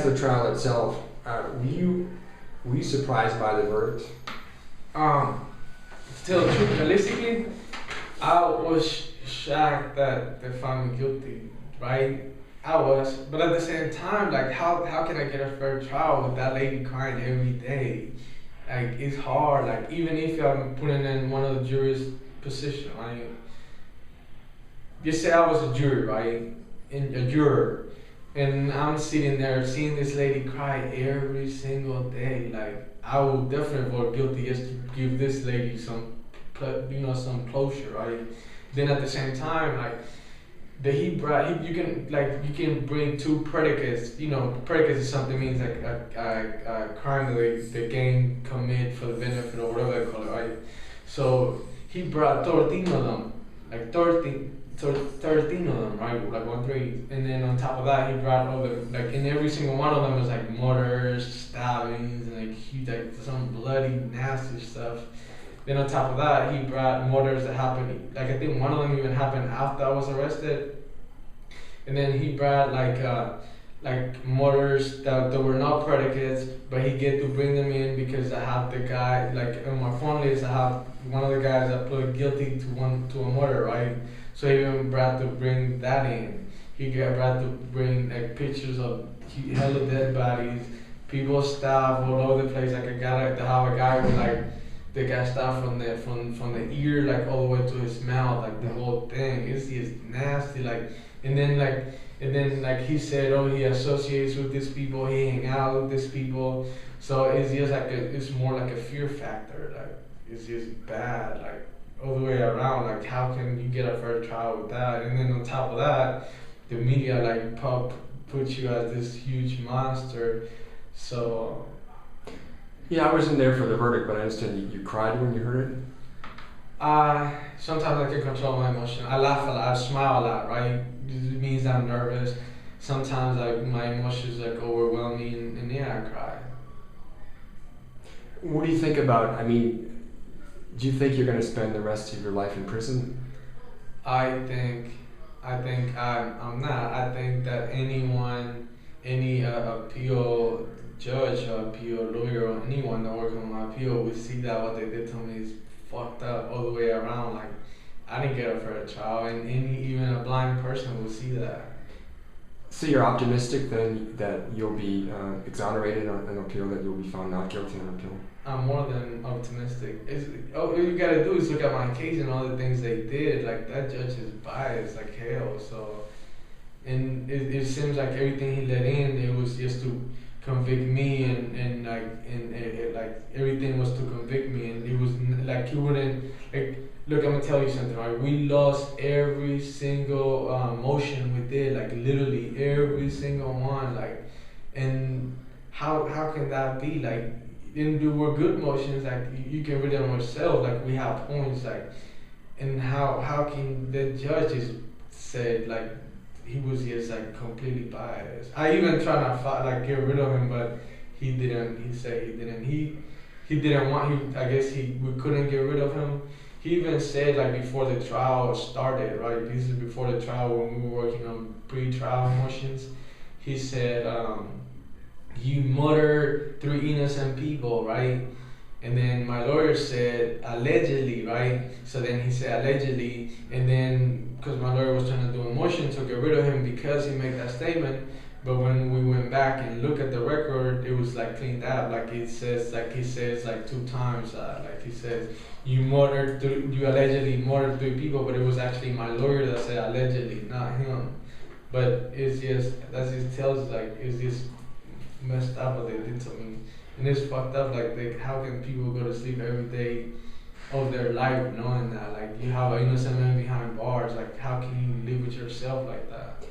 The trial itself, were you surprised by the verdict? Um, to tell the truth, realistically, I was shocked that they found me guilty, right? I was, but at the same time, like, how can I get a fair trial with that lady crying every day? Like, it's hard. Like, even if I'm putting in one of the jury's position, right? Just say I was a jury, right? And a juror, and I'm sitting there seeing this lady cry every single day. Like, I will definitely vote guilty just to give this lady some, some closure, right? Then at the same time, like, you can bring two predicates. Predicates is something means like a crime that the gang commit for the benefit or whatever they call it, right? So he brought 13 of them, like 13 of them, right? Like 1-3, and then on top of that, he brought like in every single one of them was like murders, stabbings, and like some bloody nasty stuff. Then on top of that, he brought murders that happened. Like I think one of them even happened after I was arrested. And then he brought like murders that were not predicates, but he get to bring them in because I have the guy like on my phone list. I have one of the guys that pled guilty to a murder, right? So he even brought to bring that in. Brought to bring like pictures of hella dead bodies, people stabbed all over the place. Like to have a guy with like. They got stabbed from the ear like all the way to his mouth, like the whole thing. It's just nasty, like and then he said, oh, he associates with these people, he hang out with these people. So it's just like it's more like a fear factor, like it's just bad, like all the way around. Like how can you get a fair trial with that? And then on top of that, the media like puts you as this huge monster. So Yeah, I wasn't there for the verdict, but I understand you cried when you heard it. Sometimes I can control my emotion. I laugh a lot, I smile a lot, right? It means I'm nervous. Sometimes my emotions like overwhelm me, and yeah, I cry. What do you think about? I mean, do you think you're going to spend the rest of your life in prison? I think I'm not. I think that any appeal judge or appeal lawyer or anyone that works on my appeal would see that what they did to me is fucked up all the way around. Like I didn't get a fair trial, and even a blind person will see that. So you're optimistic then that you'll be exonerated on an appeal, that you'll be found not guilty on appeal? I'm more than optimistic. All you gotta do is look at my case and all the things they did. Like that judge is biased like hell. So, and it seems like everything he let in, it was just to convict me, and like everything was to convict me, and it was like he wouldn't like. Look, I'm gonna tell you something, right? We lost every single motion we did, like literally every single one, like, and how can that be? Like, and there were good motions, like you can read them yourself, like we have points, like, and how can the judges said like he was just like completely biased. I even tried to like get rid of him, but he didn't. He said he didn't. He didn't want. I guess we couldn't get rid of him. He even said like before the trial started, right? This is before the trial when we were working on pre-trial motions. He said, "You murdered 3 innocent people, right?" And then my lawyer said allegedly, right? So then he said allegedly, and then because my lawyer was trying to do a motion to get rid of him because he made that statement. But when we went back and looked at the record, it was like cleaned up. Like he says like 2 times. Like he says, you allegedly murdered 3 people, but it was actually my lawyer that said allegedly, not him. But it's just that just tells like it's just messed up what they did to me, and it's fucked up. Like how can people go to sleep every day of their life knowing that like you have an innocent man behind bars? Like how can you live with yourself like that?